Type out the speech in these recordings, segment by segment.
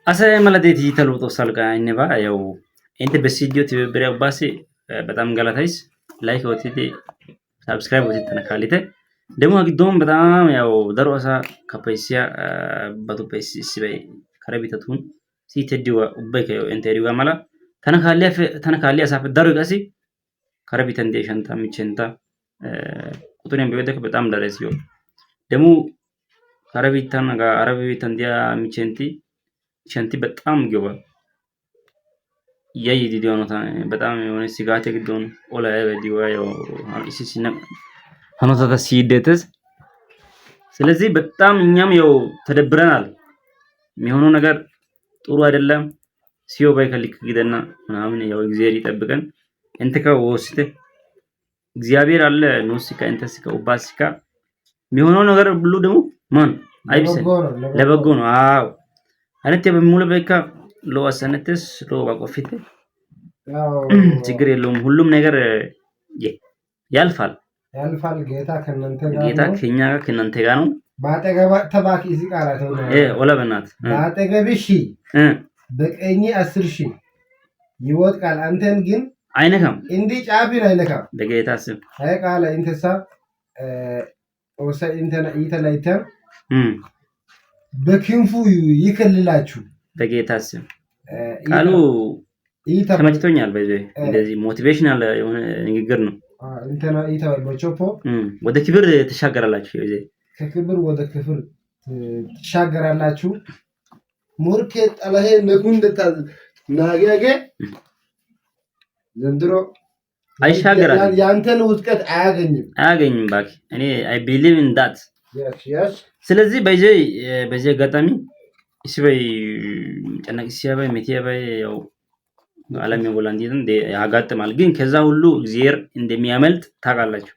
Asa malateeti taluuxoo salqa inni baa ያው inti በሲዲዮ ትብብር ባሲ በጣም ገላታይስ ላይክ ወጥቴ ሰብስክራይብ ወጥቴ ተነካሊተ ደግሞ አግዶም በጣም ያው ደሮሳ ከፈይሲያ በቱ ፈይሲ ሲበይ ከረቢተቱን ሲተዲዋ ኡበይ ከዮ እንተዲዋ ማላ ተነካሊያ ሳፍ ደሩ ቀሲ ከረቢተን ዴሸንታ ሚቸንታ ቁጥሬን በበደክ በጣም ደረሲዮ ደግሞ ከረቢተን ጋር አረቢተን ዲያ ሚቸንቲ ሸንቲ በጣም ገባ ያይ ዲዲዮ ነው በጣም የሆነ ሲጋቴ ግዶን ኦላ ዲዋ ያው ሲሲና ሀኖታታ ሲደተስ ስለዚህ በጣም እኛም ያው ተደብረናል። የሚሆነው ነገር ጥሩ አይደለም። ሲዮ ባይከሊክ ግደና ምናምን ያው እግዚአብሔር ይጠብቀን። እንተካ ወስተ እግዚአብሔር አለ ኖስካ እንተስካ ኡባስካ የሚሆነው ነገር ብሉ ደግሞ ማን አይብሰን ለበጎ ነው። አዎ አነተ በሙሉ በቃ ለዋሰነተስ ለዋቆፊት ችግር የለውም። ሁሉም ነገር ያልፋል። ጌታ ከኛ ጋር ከእናንተ ጋር ነው። ባጠገባ ተባኪ እዚህ ቃላት ነው ኦላ በእናት ባጠገብሽ በቀኝ 10,000 ይወድቃል፣ አንተን ግን አይነካም። እንዲህ ጫቢን አይነካም። በጌታ ስም አይ ቃል እንተሳ ኦሳ እንተና ይተላይተ በክንፉ ይከልላችሁ በጌታ ስም ቃሉ ተመችቶኛል። በዚህ እንደዚህ ሞቲቬሽናል የሆነ ንግግር ነው። እንተና ይታው በቾፖ ወደ ክብር ተሻገራላችሁ። ይሄ ከክብር ወደ ክብር ተሻገራላችሁ። ሞርኬ ጠላሄ ነጉንደታ ናገገ ዘንድሮ አይሻገራል። ያንተን ውጥቀት አያገኝም ባክ እኔ አይ ቢሊቭ ኢን ዳት ስለዚህ በዚህ አጋጣሚ ሲበይ ጨነቅ ሲያበይ መቲያበይ ያው ዓለም የቦላንዲን ያጋጥማል። ግን ከዛ ሁሉ እግዚአብሔር እንደሚያመልጥ ታውቃላችሁ።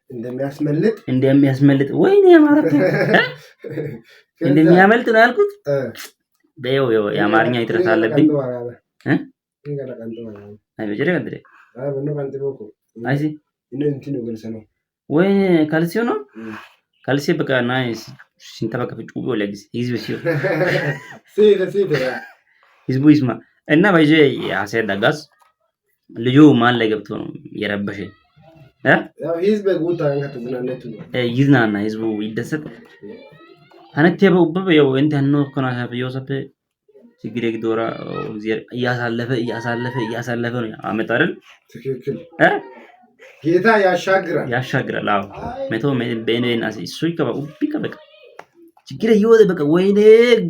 እንደሚያስመልጥ ወይኔ ያማረተ እንደሚያመልጥ ነው ያልኩት። በየው የአማርኛ ይጥረት አለብኝ አይ በጀረ ቀንደረ አይሲ ወይ ካልሲዮ ነው ካልሲ በቃ ናይስ ሲንተባከ ጩቦ ለጊዜ ህዝብ ሲዮ ህዝቡ ይስማ እና ባይጄ ያሰ ዳጋስ ልጁ ማን ላይ ገብቶ ነው የረበሸ ያው ህዝብ ጉታ እንከተዝናነቱ ይዝናና ህዝቡ ይደሰት አነቴ በውበ ያው እንት ነው ኮና ዮሴፍ ችግር ይግዶራ እግዚአብሔር እያሳለፈ ነው አመት አይደል? ትክክል ጌታ ያሻግራል። አዎ መቶ በእኔና እሱ ይከባ ኡቢካ በቃ ችግር ይወደ በቃ ወይኔ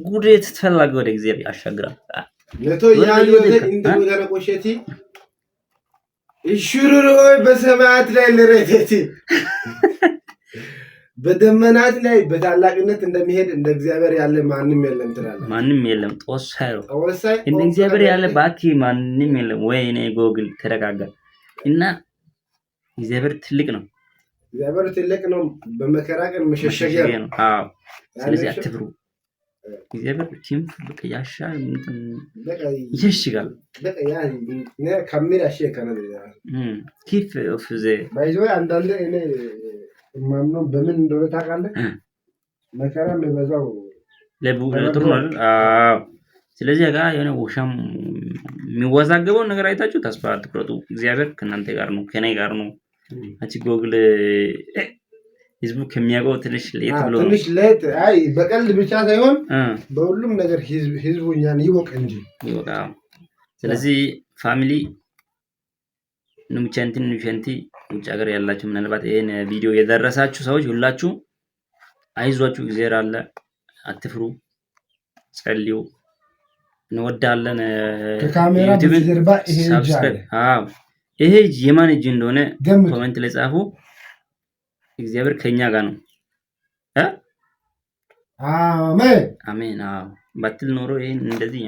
ጉዴት ተፈላገ ወደ እግዚአብሔር ያሻግራል። መቶ ያዩት እንደገና ቆሸቲ እሽሩሩ በሰማያት ላይ ለረቴቲ በደመናት ላይ በታላቅነት እንደሚሄድ እንደ እግዚአብሔር ያለ ማንም የለም ትላለህ። ማንም የለም ጦሳዩ እንደ እግዚአብሔር ያለ ባኪ ማንም የለም። ወይኔ ጎግል ተረጋጋ እና እግዚአብሔር ትልቅ ነው። በመከራ ቀን መሸሸጊያ ነው። አዎ ስለዚህ አትፍሩ። እግዚአብሔር ቲም በቃ ያሻ ይሽጋል በቃ ያ ካሜራሽ ከነደ ኪፍ ኦፍ ዘ ባይዞ አንዳንዴ እኔ ማምነው በምን እንደሆነ ታውቃለህ? መከራ የሚበዛው ለጥሩ ነው። አዎ ስለዚህ ጋር የሆነ ውሻም የሚወዛገበው ነገር አይታችሁ ተስፋ አትቁረጡ። እግዚአብሔር ከእናንተ ጋር ነው፣ ከኔ ጋር ነው። አቺ ጎግል ህዝቡ ከሚያውቀው ትንሽ ለየት ብሎ ትንሽ ለየት አይ በቀልድ ብቻ ሳይሆን በሁሉም ነገር ህዝቡ እኛን ይወቅ እንጂ ይወቅ። ስለዚህ ፋሚሊ ኑምቻንቲን ውጭ ሀገር ያላችሁ ምናልባት ይሄን ቪዲዮ የደረሳችሁ ሰዎች ሁላችሁ አይዟችሁ፣ እግዚአብሔር አለ፣ አትፍሩ፣ ጸልዩ። እንወዳለን። ከካሜራ ጀርባ ይሄ ይጃል። አዎ ይሄ የማን እጅ እንደሆነ ኮሜንት ላይ ጻፉ። እግዚአብሔር ከኛ ጋር ነው። አሜን አሜን። አዎ ባትል ኖሮ ይሄን እንደዚህ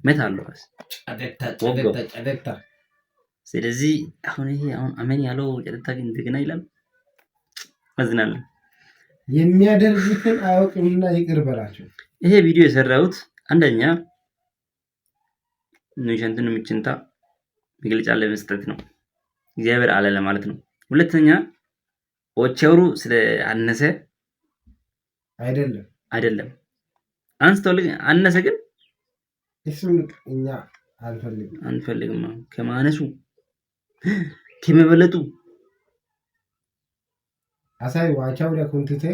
መታለው ጨደታ። ስለዚህ አሁን አሜን ያለው ጨደታ ግን እንደገና ይላል። አዝናለሁ። የሚያደርጉትን አያውቁምና ይቅር በላቸው። ይሄ ቪዲዮ የሰራሁት አንደኛ ኑይሸንትን ምችንታ መግለጫ ለመስጠት ነው፣ እግዚአብሔር አለ ለማለት ነው። ሁለተኛ ኦቸሩ ስለ አነሰ አይደለም አንስተውልኝ አነሰ ግን እሱን እኛ አንፈልግም ከማነሱ ከመበለጡ አሳይ ዋቻው ለኩንቲቴ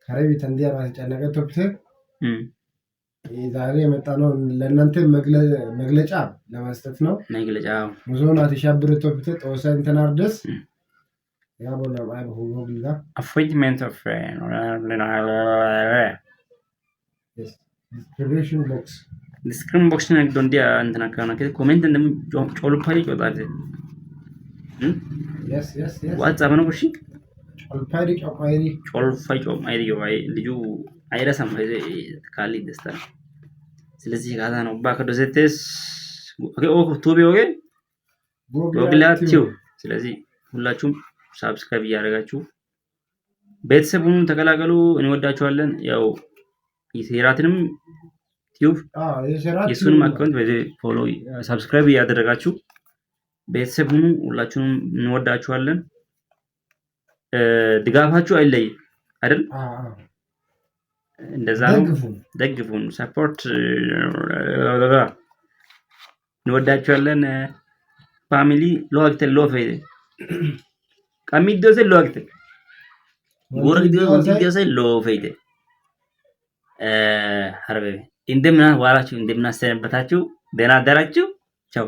ከረቢ ተንዲያ ማስጨነቀ ቶፕቴ ዛሬ የመጣ ነው ለእናንተ መግለጫ ለመስጠት ነው። መግለጫ ሙዞና ተሻብረ ቶፕቴ ጦሳ እንተናርደስ ያ ቦላ ባይ በሁሉ ጊዜ appointment of description box na dondia antana kana ke comment ndem ጮልፓይ ጮጣት yes ዋትስአፕ ነው። እሺ ጮልፓይ ጮማይ ይዋይ ልጁ አይረሳም ካሊ ደስታ። ስለዚህ ጋዛ ነው ባከዶሴቴስ ኦኬ ቱቢ ኦኬ ጎግላችሁ። ስለዚህ ሁላችሁም ሳብስክራይብ እያደረጋችሁ ቤተሰቡን ተቀላቀሉ። እንወዳችኋለን። ያው የሴራትንም ዩቲዩብ የሱንም አካውንት በዚህ ፎሎ ሳብስክራይብ እያደረጋችሁ ቤተሰቡን ሁላችሁም እንወዳችኋለን። ድጋፋችሁ አይለይ አይደል? እንደዛ ነው። ደግፉን፣ ሰፖርት እንወዳችኋለን። ፋሚሊ ሎክተ ሎፌ ቀሚዶሴ ሎክተ ጎረግዴ ሎፌ ሀረቤ እንደምን ዋላችሁ? እንደምን አሰነበታችሁ? ደህና አደራችሁ? ቻው